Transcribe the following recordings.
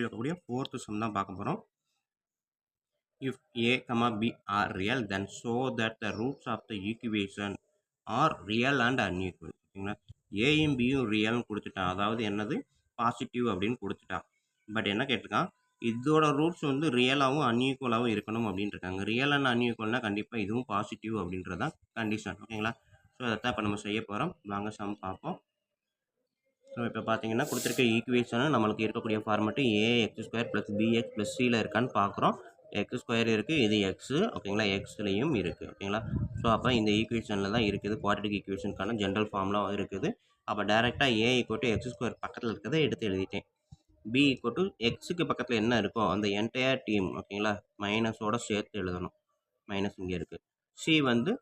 இருக்கக்கூடிய fourth some தான் பார்க்க போறோம். If a, b are real, then show that the roots of the equation are real and unequal. ஓகேங்களா? ஏயும் பியும் ரியல்னு கொடுத்துட்டான். அதாவது என்னது பாசிட்டிவ் அப்படின்னு கொடுத்துட்டான். பட் என்ன கேட்டிருக்கான், இதோட ரூட்ஸ் வந்து ரியலாகவும் அன்ஈக்குவலாகவும் இருக்கணும் அப்படின்னு இருக்காங்க. ரியல் அண்ட் அன்ஈக்குவல்னா கண்டிப்பாக இதுவும் பாசிட்டிவ் அப்படின்றதான் கண்டிஷன். ஓகேங்களா? ஸோ அதைத்தான் இப்போ நம்ம செய்ய போகிறோம். வாங்க சம் பார்ப்போம். ஸோ இப்போ பார்த்தீங்கன்னா கொடுத்துருக்க ஈக்குவேஷனு நம்மளுக்கு இருக்கக்கூடிய format ax square plus px plus சியில் இருக்கான்னு பார்க்குறோம். எக்ஸ் ஸ்கொயர் இருக்குது, இது எக்ஸு. ஓகேங்களா? எக்ஸ்லேயும் இருக்குது. ஓகேங்களா? ஸோ அப்போ இந்த ஈக்குவேஷனில் தான் இருக்குது. குவாட்ரடிக் ஈக்குவேஷனுக்கான ஜென்ரல் ஃபார்ம்லாம் இருக்குது. அப்போ டேரெக்டாக ஏ ஈக்குவல் டு எக்ஸ் ஸ்கொயர் பக்கத்தில் இருக்கிறத எடுத்து எழுதிட்டேன். பி ஈக்குவல் டு எக்ஸுக்கு பக்கத்தில் என்ன இருக்கோ அந்த என்டையர் டீம், ஓகேங்களா, மைனஸோட சேர்த்து எழுதணும். மைனஸ் இங்கே இருக்குது. சி வந்து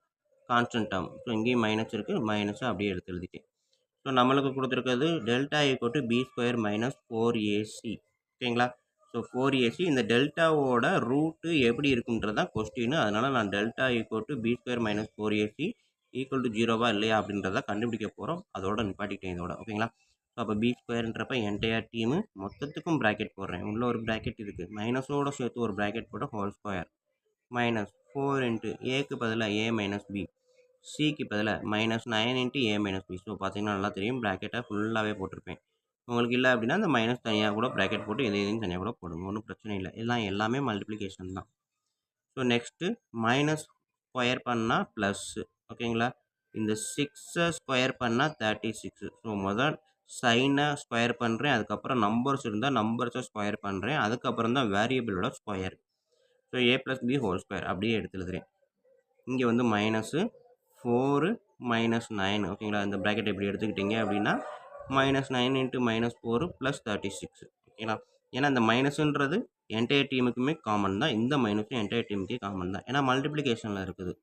கான்ஸ்டன்ட் டேர்ம். ஸோ இங்கேயும் மைனஸ் இருக்குது, மைனஸை அப்படியே எடுத்து எழுதிட்டேன். ஸோ நம்மளுக்கு கொடுத்துருக்கிறது delta equal to B square minus 4ac. ஓகேங்களா? ஸோ 4ac இந்த டெல்டாவோட ரூட்டு எப்படி இருக்குன்றது தான் கொஸ்டின். அதனால் நான் delta equal to B square minus 4ac equal to ஜீரோவா இல்லையா அப்படின்றத கண்டுபிடிக்க போகிறோம். அதோட நிப்பாட்டிட்டேன் இதோட. ஓகேங்களா? ஸோ அப்போ பி ஸ்கொயர்ன்றப்ப என்டையர் டீமு மொத்தத்துக்கும் ப்ராக்கெட் போடுறேன். உள்ள ஒரு ப்ராக்கெட் இருக்குது, மைனஸோடு சேர்த்து ஒரு ப்ராக்கெட் போட்டு ஹோல் ஸ்கொயர் மைனஸ் 4 இன்ட்டு ஏக்கு பதிலாக ஏ மைனஸ் பி, சிக்கு பதிலாக -9 into a minus b. So பார்த்தீங்கன்னா நல்லா தெரியும், ப்ராக்கெட்டை ஃபுல்லாகவே போட்டிருப்பேன். உங்களுக்கு இல்லை அப்படின்னா அந்த மைனஸ் தனியாக கூட ப்ராக்கெட் போட்டு இதையும் தனியாக கூட போடுங்க, ஒன்றும் பிரச்சனை இல்லை. எல்லாமே மல்டிப்ளிகேஷன் தான். ஸோ நெக்ஸ்ட்டு மைனஸ் ஸ்கொயர் பண்ணால் ப்ளஸ்ஸு. ஓகேங்களா? இந்த 6 ஸ்கொயர் பண்ணால் 36. ஸோ முதல் சைனை ஸ்கொயர் பண்ணுறேன், அதுக்கப்புறம் நம்பர்ஸ் இருந்தால் நம்பர்ஸை ஸ்கொயர் பண்ணுறேன், அதுக்கப்புறம் தான் வேரியபிளோட ஸ்கொயர். ஸோ ஏ ப்ளஸ் பி ஹோல் ஸ்கொயர் அப்படியே எடுத்து எழுதுறேன். இங்கே வந்து மைனஸு 4 -9. ஓகேங்களா? இந்த ப்ராக்கெட் இப்படி எடுத்துக்கிட்டிங்க அப்படின்னா -9 இன்ட்டு -4 ப்ளஸ் 36. ஓகேங்களா? ஏன்னா இந்த மைனஸுன்றது என்டையர் டீமுக்குமே காமன் தான். இந்த மைனஸும் என்டையர் டீமுக்கே காமன் தான். ஏன்னா மல்டிப்ளிகேஷனில் இருக்குது.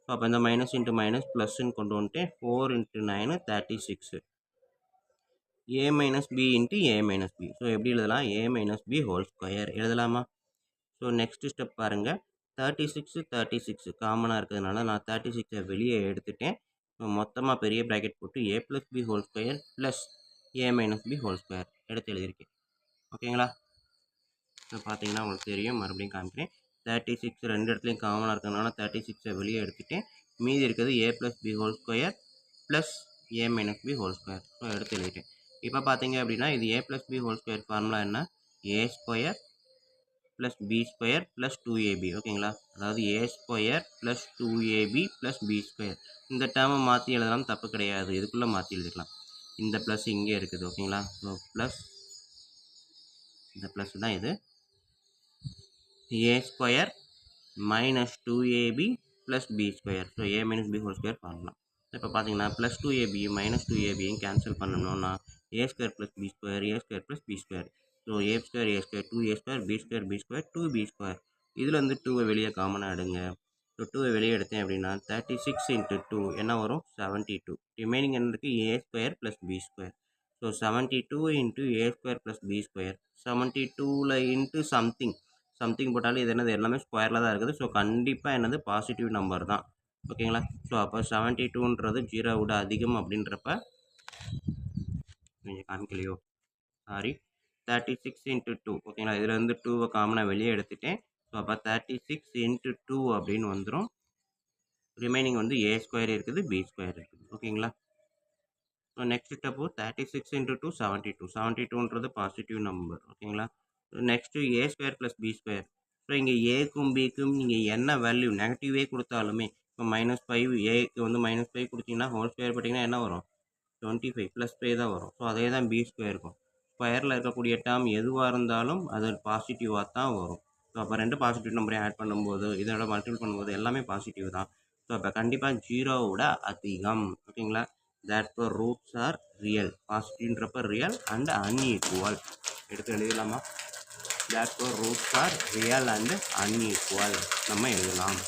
ஸோ அப்போ இந்த மைனஸ் இன்ட்டு மைனஸ் ப்ளஸ்ன்னு கொண்டு வந்துட்டேன். 4 into 9 36. A minus b into a minus b. So எப்படி எழுதலாம்? A minus B whole square எழுதலாமா? ஸோ நெக்ஸ்ட் ஸ்டெப் பாருங்கள். 36 காமனாக இருக்கிறதுனால நான் 36 வெளியே எடுத்துட்டேன். ஸோ மொத்தமாக பெரிய ப்ராக்கெட் போட்டு a plus b whole square plus a minus B whole square எடுத்து எழுதியிருக்கேன். ஓகேங்களா? ஸோ பார்த்தீங்கன்னா உங்களுக்கு தெரியும், மறுபடியும் காமிக்கிறேன். 36 ரெண்டு இடத்துலையும் காமனாக இருக்கிறதுனால 36 வெளியே எடுத்துட்டேன். மீதி இருக்கிறது a plus b whole square plus a minus B whole square. So எடுத்து எழுதிட்டேன். இப்போ பார்த்தீங்க அப்படின்னா இது a plus b whole square formula என்ன? A square plus B square plus 2ab. ஓகேங்களா? அதாவது a square plus 2ab plus B square. இந்த டேர்மை மாற்றி எழுதலாம், தப்பு கிடையாது. இதுக்குள்ளே மாற்றி எழுதிக்கலாம். இந்த ப்ளஸ் இங்கே இருக்குது. ஓகேங்களா? ஸோ ப்ளஸ் இந்த ப்ளஸ் தான் இது. A square minus 2ab plus B square. So A minus B whole square பண்ணலாம். இப்போ பார்த்தீங்கன்னா ப்ளஸ் 2ab மைனஸ் 2abயும் கேன்சல் பண்ணணும்னா a square plus B square, a square plus B square. So A square 2a square, B square 2b square. இதில் வந்து 2வை வெளியே காமனாக எடுங்க. ஸோ 2வை வெளியே எடுத்தேன் அப்படின்னா 36 இன்ட்டு 2 என்ன வரும்? 72. ரிமைனிங் என்ன இருக்குது? A square plus B square. So 72 into A square plus B square. 72ல் இன்ட்டு சம்திங் போட்டாலும் இது என்னது? எல்லாமே ஸ்கொயரில் தான் இருக்குது. ஸோ கண்டிப்பாக என்னது? பாசிட்டிவ் நம்பர் தான். ஓகேங்களா? ஸோ அப்போ 72ன்றது 0 விட அதிகம் அப்படின்றப்ப நீங்கள் காமிக்கலையோ, சாரி, 36 இன்ட்டு 2. ஓகேங்களா? இதில் இருந்து 2வை காமனாக வெளியே எடுத்துட்டேன். ஸோ அப்போ 36 இன்ட்டு 2 அப்படின்னு வந்துடும். ரிமைனிங் வந்து ஏ ஸ்கொயர் இருக்குது, பி ஸ்கொயர் இருக்குது. ஓகேங்களா? So next step 36 into 2 72. 72ன்றது பாசிட்டிவ் நம்பர். ஓகேங்களா? Next A square plus B square. So இங்கே ஏக்கும் பிக்கும் நீங்கள் என்ன வேல்யூ நெகட்டிவே கொடுத்தாலுமே, இப்போ -5 ஏக்கு வந்து -5 கொடுத்தீங்கன்னா ஹோல் ஸ்கொயர் போட்டிங்கன்னா என்ன வரும்? 25 ப்ளஸ் 5 தான் வரும். ஸோ அதே தான் பி ஸ்கொயருக்கும். ஸ்கொயரில் இருக்கக்கூடிய டேர்ம் எதுவாக இருந்தாலும் அது பாசிட்டிவாக தான் வரும். ஸோ அப்போ ரெண்டு பாசிட்டிவ் நம்பரையும் ஆட் பண்ணும்போது, இதோட மல்டிபிள் பண்ணும்போது எல்லாமே பாசிட்டிவ் தான். ஸோ அப்போ கண்டிப்பாக 0வோட அதிகம். ஓகேங்களா? Therefore roots are real. பாசிட்டிவ்ன்றப்ப ரியல் அண்ட் அன்ஈக்குவல் எடுத்து எழுதலாமா? Therefore roots are real and unequal நம்ம எழுதலாம்.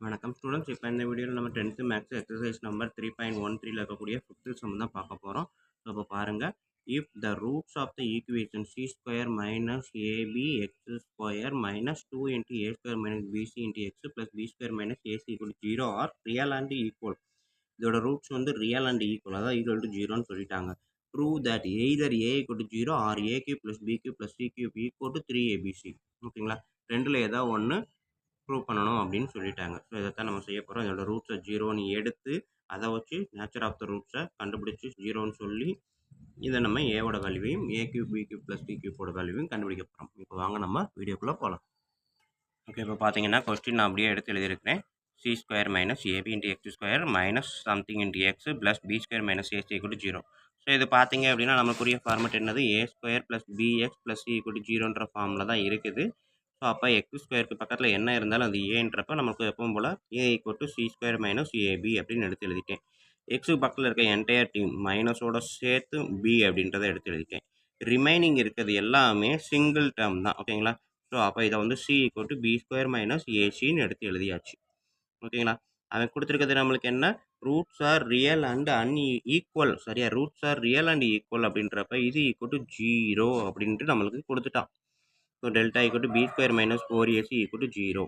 வணக்கம் ஸ்டூடெண்ட்ஸ். இப்போ இந்த வீடியோவில் நம்ம 10th மேக்ஸ் எக்ஸசைஸ் நம்பர் 3.13ல் இருக்கக்கூடிய 5th சம் தான் பார்க்க போகிறோம். ஸோ இப்போ பாருங்கள். If the roots of the equation c square minus ab x square minus 2 into a square minus bc into x plus b square minus ac equal to 0 are real and equal. இதோட roots வந்து real and equal, அதாவது equal to 0ன்னு சொல்லிட்டாங்க. prove that either a equal to 0 or a cube plus b cube plus c cube equal to 3abc. ஓகேங்களா, ரெண்டில் ஏதாவது ஒன்று prove பண்ணணும் அப்படின்னு சொல்லிட்டாங்க. ஸோ இதைத்தான் நம்ம செய்ய போகிறோம். இதோட ரூட்ஸை 0ன்னு எடுத்து அதை வச்சு நேச்சர் ஆஃப் த ரூட்ஸை கண்டுபிடிச்சி 0ன்னு சொல்லி இதை நம்ம ஏவோட வேல்யூவையும் A cube B cube plus D கியூப்போட வேல்யூவையும் கண்டுபிடிக்க போகிறோம். இப்போ வாங்க நம்ம வீடியோக்குள்ளே போகலாம். ஓகே, இப்போ பார்த்தீங்கன்னா கொஸ்டின் நான் அப்படியே எடுத்து எழுதியிருக்கிறேன். C square minus AB into X square minus something into X plus B square minus AC equal to 0. So இது பார்த்தீங்க அப்படின்னா நமக்குரிய ஃபார்மெட் என்னது, A square plus px plus C equal to 0ன்ற ஃபார்மில் தான் இருக்குது. ஸோ அப்போ எக்ஸ் ஸ்கொயருக்கு பக்கத்தில் என்ன இருந்தாலும் அது ஏன்றப்ப நமக்கு எப்பவும் போல் A equal to C square minus AB அப்படின்னு எடுத்து எழுதிட்டேன். எக்ஸுக்கு பக்கத்தில் இருக்க என்டையர் டீம் மைனஸோட சேர்த்து பி அப்படின்றத எடுத்து எழுதிட்டேன். ரிமைனிங் இருக்கிறது எல்லாமே சிங்கிள் டேர்ம் தான். ஓகேங்களா, ஸோ அப்போ இதை வந்து C equal to B square minus ஏசின்னு எடுத்து எழுதியாச்சு. ஓகேங்களா, அவன் கொடுத்துருக்கிறது நம்மளுக்கு என்ன, roots are real and equal. சரியா, roots are real and equal அப்படின்றப்ப இது ஈக்குவல் டு 0 அப்படின்ட்டு நம்மளுக்கு கொடுத்துட்டான். So delta equal to B square minus 4ac equal to 0.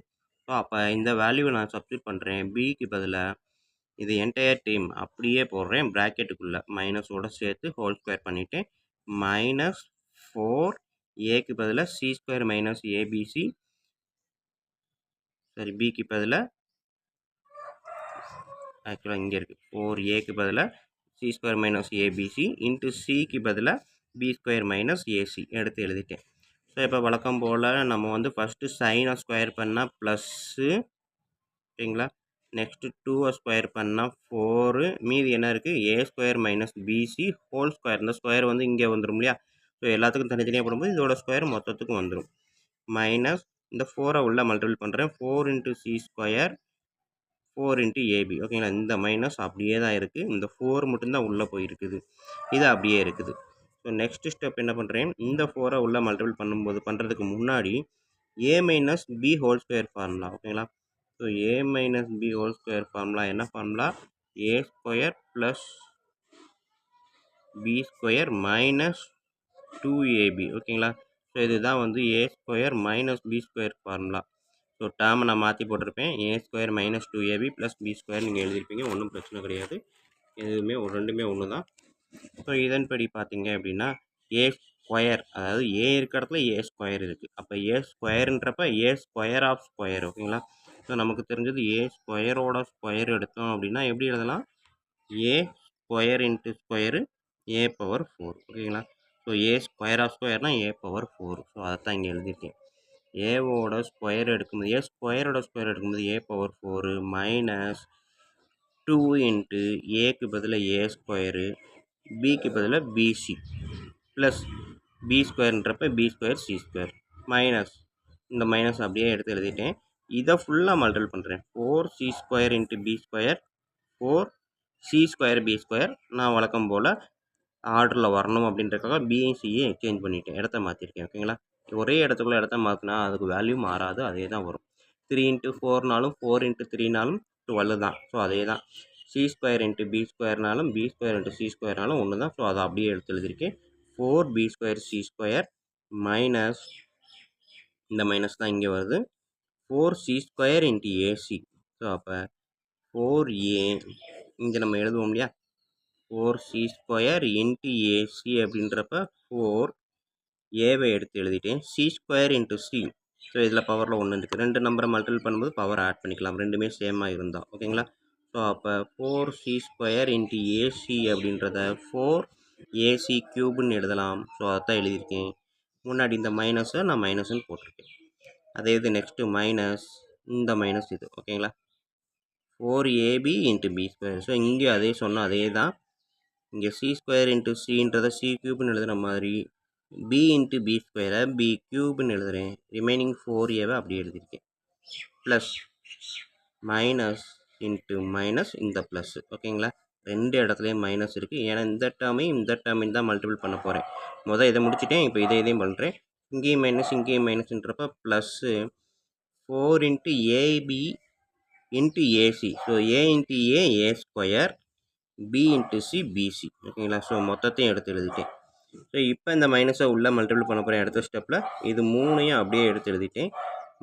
So அப்போ இந்த வேல்யூவை நான் சப்ஸ்டியூட் பண்ணுறேன். பிக்கு பதிலாக இது என்டையர் டீம் அப்படியே போடுறேன் ப்ராக்கெட்டுக்குள்ளே, மைனஸோட சேர்த்து ஹோல் ஸ்கொயர் பண்ணிவிட்டேன். மைனஸ் 4 ஏக்கு பதிலாக சி ஸ்கொயர் மைனஸ் ஏபிசி, சரி பிக்கு பதிலாக ஆக்சுவலாக இங்கே இருக்குது 4ஏக்கு பதிலாக C square minus ABC into சிக்கு பதிலாக பி ஸ்கொயர் மைனஸ் ஏசி எடுத்து எழுதிட்டேன். ஸோ இப்போ வழக்கம் போல் நம்ம வந்து ஃபஸ்ட்டு சைனை ஸ்கொயர் பண்ணால் ப்ளஸ்ஸு, ஓகேங்களா, நெக்ஸ்ட்டு 2 ஸ்கொயர் பண்ணால் 4, மீதி என்ன இருக்குது A square minus BC whole square. இந்த ஸ்கொயர் வந்து இங்கே வந்துடும் இல்லையா, ஸோ எல்லாத்துக்கும் தனித்தனியாக போடும்போது இதோட ஸ்கொயர் மொத்தத்துக்கும் வந்துடும். மைனஸ் இந்த 4 உள்ள மல்டிபிள் பண்ணுறேன், 4 into C square 4 into AB. ஓகேங்களா, இந்த மைனஸ் அப்படியே தான் இருக்குது, இந்த 4 மட்டும்தான் உள்ளே போயிருக்குது, இது அப்படியே இருக்குது. ஸோ நெக்ஸ்ட் ஸ்டெப் என்ன பண்ணுறேன், இந்த 4 உள்ள மல்டிபிள் பண்ணுறதுக்கு முன்னாடி A minus B whole square formula. ஓகேங்களா, ஸோ ஏ minus B whole square formula என்ன formula, A square plus B square minus 2ab. ஓகேங்களா, ஸோ இதுதான் வந்து A square minus B square formula. So டேர்மை நான் மாற்றி போட்டிருப்பேன், A square minus 2ab plus B square நீங்கள் எழுதியிருப்பீங்க, ஒன்றும் பிரச்சனை கிடையாது, எதுவுமே ரெண்டுமே ஒன்று தான். ஸோ இதன்படி பார்த்தீங்க அப்படின்னா ஏ ஸ்கொயர், அதாவது ஏ இருக்கிற இடத்துல ஏ ஸ்கொயர் இருக்குது, அப்போ ஏ ஸ்கொயருன்றப்ப ஏ ஸ்கொயர் ஆஃப் ஸ்கொயர். ஓகேங்களா, ஸோ நமக்கு தெரிஞ்சது ஏ ஸ்கொயரோட ஸ்கொயர் எடுத்தோம் அப்படின்னா எப்படி எழுதலாம், A square into square A power 4. ஓகேங்களா, ஸோ ஏ ஸ்கொயர் ஆஃப் ஸ்கொயர்னா ஏ பவர் 4. ஸோ அதைத்தான் இங்கே எழுதியிருக்கேன். ஏவோட ஸ்கொயர் எடுக்கும்போது ஏ ஸ்கொயரோட ஸ்கொயர் எடுக்கும்போது ஏ பவர் 4 மைனஸ் 2 இன்ட்டு ஏக்கு பதிலாக ஏ ஸ்கொயரு, பிக்கு பதிலாக பிசி ப்ளஸ் பி ஸ்கொயர்ன்றப்ப B square C square minus இந்த மைனஸ் அப்படியே எடுத்து எழுதிட்டேன். இதை ஃபுல்லாக மல்டிபிள் பண்ணுறேன், 4c square into B square 4c square B square. நான் வழக்கம் போல் ஆர்டரில் வரணும் அப்படின்றக்காக பியும் சியும் எக்ஸ்சேஞ்ச் பண்ணிவிட்டேன், இடத்த மாற்றிருக்கேன். ஓகேங்களா, ஒரே இடத்துக்குள்ளே இடத்த மாற்றினா அதுக்கு வேல்யூ மாறாது, அதே தான் வரும். 3 இன்ட்டு 4நாலும் 4 இன்ட்டு 3நாலும் 12 தான். ஸோ அதே தான் சி ஸ்கொயர் இன்ட்டு பி ஸ்கொயர்னாலும் பி ஸ்கொயர் இன்ட்டு சி ஸ்கொயர்னாலும் ஒன்று தான். ஸோ அதை அப்படியே எடுத்து எழுதியிருக்கேன், 4b square C square minus இந்த மைனஸ் தான் இங்கே வருது 4c square into AC. So அப்போ 4a இங்கே நம்ம எழுதுவோம் இல்லையா, 4c ஸ்கொயர் இன்ட்டு ஏசி அப்படின்றப்ப 4ஏவை எடுத்து எழுதிட்டேன், C square into C. So இதில் பவரில் ஒன்று இருக்குது, ரெண்டு நம்பரை மல்டிபிள் பண்ணும்போது பவர் ஆட் பண்ணிக்கலாம், ரெண்டுமே சேமாக இருந்தால். ஓகேங்களா, ஸோ அப்போ 4c ஸ்கொயர் இன்ட்டு ஏசி அப்படின்றத 4ac க்யூப்னு எழுதலாம். ஸோ அதான் எழுதியிருக்கேன், முன்னாடி இந்த மைனஸை நான் மைனஸ்ன்னு போட்டிருக்கேன். அதே இது நெக்ஸ்ட்டு மைனஸ் இந்த மைனஸ் இது. ஓகேங்களா, 4ab into B square. So இங்கே அதே சொன்னோம், அதே தான் இங்கே சி ஸ்கொயர் இன்ட்டு சின்றதை சி க்யூப்னு எழுதுகிற மாதிரி பி இன்ட்டு பி ஸ்கொயரை பி க்யூப்னு எழுதுகிறேன், ரிமைனிங் 4ஏவை அப்படியே எழுதியிருக்கேன், ப்ளஸ் மைனஸ் இன்ட்டு மைனஸ் இந்த ப்ளஸ்ஸு. ஓகேங்களா, ரெண்டு இடத்துலையும் மைனஸ் இருக்குது, ஏன்னா இந்த டேர்மையும் தான் மல்டிபிள் பண்ண போகிறேன். முதல் இதை முடிச்சுட்டேன், இப்போ இதையும் பண்ணுறேன், இங்கேயும் மைனஸ்ன்றப்ப plus 4 into AB into AC. So A into A square, B into C BC. ஓகேங்களா, ஸோ மொத்தத்தையும் எடுத்து எழுதிட்டேன். ஸோ இப்போ இந்த மைனஸை உள்ளே மல்டிபிள் பண்ண போகிறேன் அடுத்த ஸ்டெப்பில், இது மூணையும் அப்படியே எடுத்து எழுதிட்டேன்.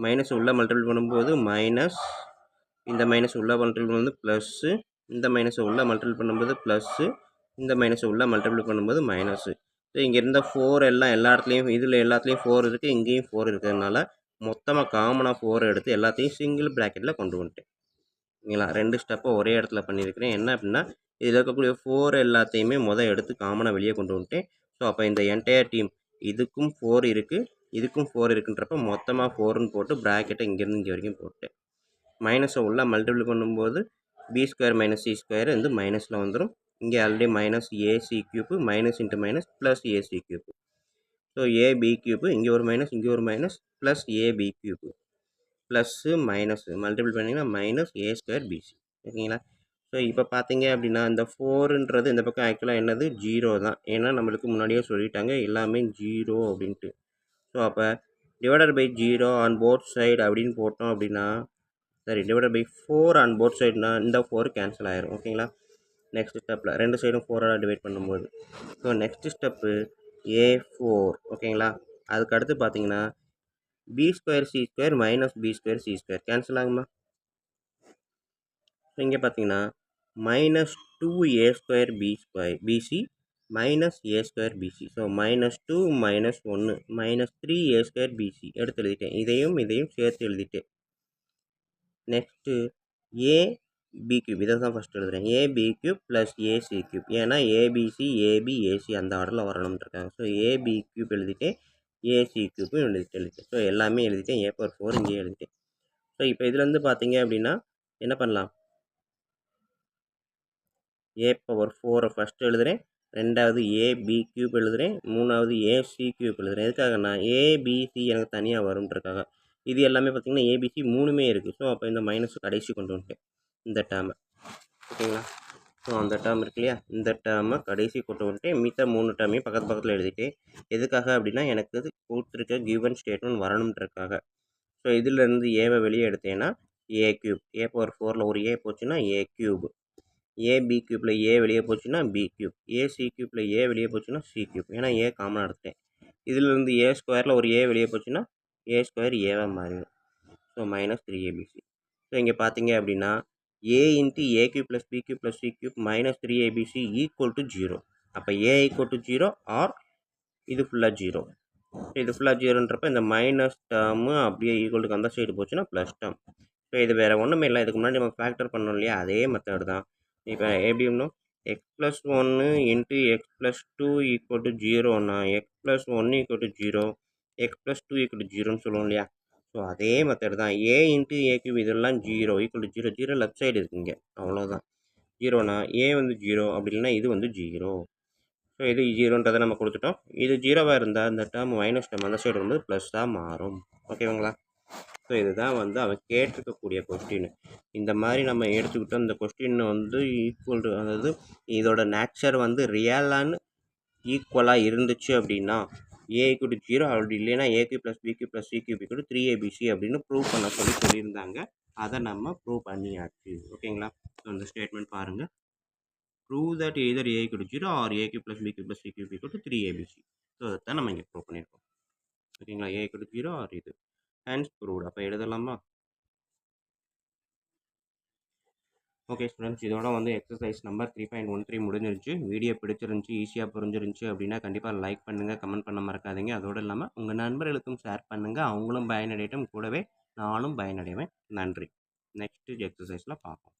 மைனஸ் உள்ளே மல்டிபிள் பண்ணும்போது மைனஸ், இந்த மைனஸ் உள்ளே மல்டிபிள் பண்ணும்போது ப்ளஸ்ஸு, இந்த மைனஸை உள்ளே மல்டிபிள் பண்ணும்போது ப்ளஸ்ஸு, இந்த மைனஸ் உள்ள மல்டிப்ளை பண்ணும்போது மைனஸு. ஸோ இங்கே இருந்த 4 எல்லாம் எல்லா இடத்துலையும் இதில் எல்லாத்துலேயும் 4 இருக்குது, இங்கேயும் 4 இருக்கிறதுனால மொத்தமாக காமனாக 4 எடுத்து எல்லாத்தையும் சிங்கிள் ப்ராக்கெட்டில் கொண்டு வந்துட்டேன். ஓகேங்களா, 2 ஸ்டெப்பை ஒரே இடத்துல பண்ணியிருக்கிறேன். என்ன அப்படின்னா இதில் இருக்கக்கூடிய 4 எல்லாத்தையுமே எடுத்து காமனாக வெளியே கொண்டு வந்துட்டேன். ஸோ அப்போ இந்த என்டையர் டீம் இதுக்கும் 4 இருக்குது, இதுக்கும் 4 இருக்குன்றப்ப மொத்தமாக 4ன்னு போட்டு ப்ராக்கெட்டை இங்கேருந்து இங்கே வரைக்கும் போட்டேன். மைனஸை உள்ள மல்டிப்ளை பண்ணும்போது b² மைனஸ் c² வந்து மைனஸில் வந்துடும். இங்கே already minus AC cube minus into minus plus AC cube. So AB cube இங்கே ஒரு மைனஸ் இங்கே ஒரு minus plus AB cube plus minus multiple பண்ணிங்கன்னா மைனஸ் a² bc. ஓகேங்களா. ஸோ இப்போ பார்த்தீங்க அப்படின்னா இந்த 4ன்றது இந்த பக்கம் ஆக்சுவலாக என்னது 0 தான். ஏன்னா நம்மளுக்கு முன்னாடியே சொல்லிட்டாங்க எல்லாமே 0 அப்படின்ட்டு. ஸோ அப்போ divided by 0 on both side அப்படின்னு போட்டோம் அப்படின்னா சரி டிவைடட் பை 4 ஆன் போத் சைடுனா இந்த 4 கேன்சல் ஆயிரும். ஓகேங்களா. நெக்ஸ்ட் ஸ்டெப்பில் ரெண்டு சைடும் 4ஆல் டிவைட் பண்ணும்போது ஸோ நெக்ஸ்ட் ஸ்டெப்பு a4. ஓகேங்களா. அதுக்கு அடுத்து பார்த்தீங்கன்னா b² c² minus b² c² cancel ஆகுமா. இங்கே பார்த்தீங்கன்னா minus 2a² bc minus a² bc. So -2 -1 minus 3a² bc எடுத்து எழுதிட்டேன். இதையும் சேர்த்து எழுதிட்டேன். நெக்ஸ்ட்டு ஏபி கியூப் இதை தான் ஃபஸ்ட் எழுதுகிறேன். AB cube plus AC cube. ஏன்னா ஏபிசி ஏபி ஏசி அந்த ஆர்டரில் வரணும்னு இருக்காங்க. ஸோ ஏபி கியூப் எழுதிட்டேன், ஏசி கியூப்பும் எழுதிட்டேன். ஸோ எல்லாமே எழுதிட்டேன். a/4 இங்கே எழுதிட்டேன். ஸோ இப்போ இதுலேருந்து பார்த்தீங்க அப்படின்னா என்ன பண்ணலாம், a/4 ஃபஸ்ட்டு எழுதுகிறேன், ரெண்டாவது ஏபி கியூப் எழுதுகிறேன், மூணாவது ஏசி கியூப் எழுதுகிறேன். எதுக்காகனா ஏபிசி எனக்கு தனியாக வரும்ன்றக்காக. இது எல்லாமே பார்த்திங்கன்னா ஏபிசி மூணுமே இருக்குது. ஸோ அப்போ இந்த மைனஸ் கடைசி கொண்டு வந்துட்டேன் இந்த டேர்மை. ஓகேங்களா. ஸோ அந்த டேர்ம் இருக்கு இல்லையா, இந்த டேர்மை கடைசி கொண்டு வந்துட்டேன். மித்த 3 டேர்மையும் பக்கத்தில் எழுதிட்டேன். எதுக்காக அப்படின்னா எனக்கு அது கொடுத்துருக்க கிவன் ஸ்டேட்மெண்ட் வரணுன்றக்காக. ஸோ இதிலேருந்து ஏவை வெளியே எடுத்தேன்னா ஏ கியூப், a/4ல் ஒரு ஏ போச்சுன்னா ஏ கியூப், ஏபி கியூப்பில் ஏ வெளியே போச்சுன்னா பி கியூப், ஏசி கியூப்பில் ஏ வெளியே போச்சுன்னா சி கியூப். ஏன்னா ஏ காமனாக எடுத்துட்டேன். இதிலிருந்து a² ஒரு ஏ வெளியே போச்சுன்னா a² ஏவாக மாறிடும். So minus 3abc. ஸோ இங்கே பார்த்தீங்க அப்படின்னா a into a cube plus b cube plus c cube minus 3abc equal to 0. அப்போ a ஈக்குவல் டு 0 ஆர் இது ஃபுல்லாக 0. இது ஃபுல்லாக 0ன்றப்ப இந்த மைனஸ் டேர்மு அப்படியே ஈக்குவல் டு அந்த சைடு போச்சுன்னா ப்ளஸ் டேர்ம். ஸோ இது வேறு ஒன்றுமே இல்லை. இதுக்கு முன்னாடி நம்ம ஃபேக்டர் பண்ணோம் இல்லையா, அதே மெத்தட் தான். இப்போ எப்படி இன்னும் x+1 into x+2 equal to 0னா x+1 equal to 0, x+2 equal to 0ன்னு சொல்லுவோம் இல்லையா. ஸோ அதே மெத்தட் தான். a இன்ட்டு a கியூப் இதெல்லாம் 0 ஈக்குவல் டு 0, 0 லெஃப்ட் சைடு இருக்குங்க, அவ்வளோதான். 0னா a வந்து 0, அப்படி இல்லைன்னா இது வந்து 0. ஸோ இது 0ன்றதை நம்ம கொடுத்துட்டோம். இது 0வாக இருந்தால் இந்த டேர்ம் மைனஸ் டேர்ம் அந்த சைடு வரும்போது ப்ளஸ் தான் மாறும். ஓகேங்களா. ஸோ இதுதான் வந்து அவன் கேட்டிருக்கக்கூடிய கொஸ்டின். இந்த மாதிரி நம்ம எடுத்துக்கிட்டோம். இந்த கொஸ்டின் வந்து ஈக்குவல் டு, அதாவது இதோட நேச்சர் வந்து ரியலான்னு ஈக்குவலாக இருந்துச்சு அப்படின்னா a = 0, அப்படி இல்லைன்னா a cube plus b cube plus c cube = 3abc அப்படின்னு ப்ரூவ் பண்ண சொல்லியிருந்தாங்க. அதை நம்ம ப்ரூவ் பண்ணியாச்சு. ஓகேங்களா. ஸோ இந்த ஸ்டேட்மெண்ட் பாருங்கள். Prove that either a = 0 or a cube plus b cube plus c cube = 3abc. So அதைத்தான் நம்ம இங்கே ப்ரூவ் பண்ணியிருக்கோம். ஓகேங்களா. a = 0 ஆர் இது ஹேண்ட்ஸ் ப்ரூவ்ட். அப்போ எழுதலாமா. ஓகே ஸ்டூடெண்ட்ஸ், இதோட வந்து எக்ஸசைஸ் நம்பர் 3.13 முடிஞ்சிருச்சு. வீடியோ பிடிச்சிருந்துச்சி, ஈஸியாக புரிஞ்சிருந்துச்சி அப்படின்னா கண்டிப்பாக லைக் பண்ணுங்கள், கமெண்ட் பண்ண மறக்காதீங்க. அதோடு இல்லாமல் உங்கள் நண்பர்களுக்கும் ஷேர் பண்ணுங்கள். அவங்களும் பயனடையட்டும், கூடவே நானும் பயனடைவேன். நன்றி. நெக்ஸ்ட்டு எக்ஸசைஸில் பார்ப்போம்.